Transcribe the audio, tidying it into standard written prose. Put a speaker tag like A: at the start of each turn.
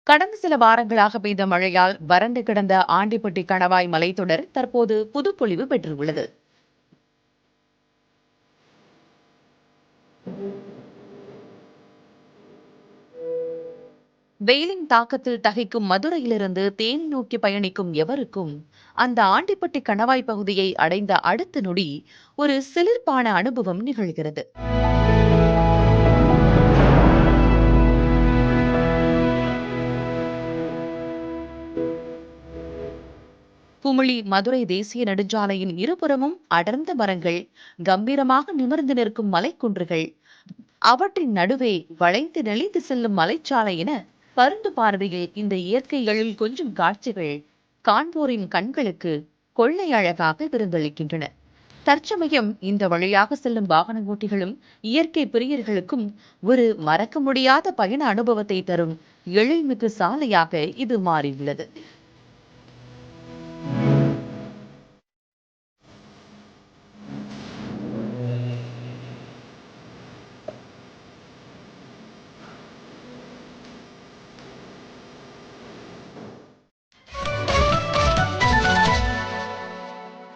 A: கடந்த சில வாரங்களாக பெய்த மழையால் வறண்டு கிடந்த ஆண்டிப்பட்டி கணவாய் மலைத்தொடர் தற்போது புதுப்பொலிவு பெற்றுள்ளது. வெயிலின் தாக்கத்தில் தகிக்கும் மதுரையிலிருந்து தேனி நோக்கி பயணிக்கும் எவருக்கும் அந்த ஆண்டிப்பட்டி கணவாய் பகுதியை அடைந்த அடுத்த நொடி ஒரு சிலிர்ப்பான அனுபவம் நிகழ்கிறது. குமிளி மதுரை தேசிய நெடுஞ்சாலையின் இருபுறமும் அடர்ந்த மரங்கள், கம்பீரமாக நிமிர்ந்து நிற்கும் மலைக்குன்றுகள், அவற்றின் நடுவே வளைந்து நெளிந்து செல்லும் மலைச்சாலை என பருந்து பார்வையில் இந்த இயற்கை எழில் கொஞ்சும் காட்சிகள் காண்போரின் கண்களுக்கு கொள்ளை அழகாக விருந்தளிக்கின்றன. தற்சமயம் இந்த வழியாக செல்லும் வாகன ஓட்டிகளும் இயற்கை பிரியர்களுக்கும் ஒரு மறக்க முடியாத பயண அனுபவத்தை தரும் எழில்மிகு சாலையாக இது மாறியுள்ளது.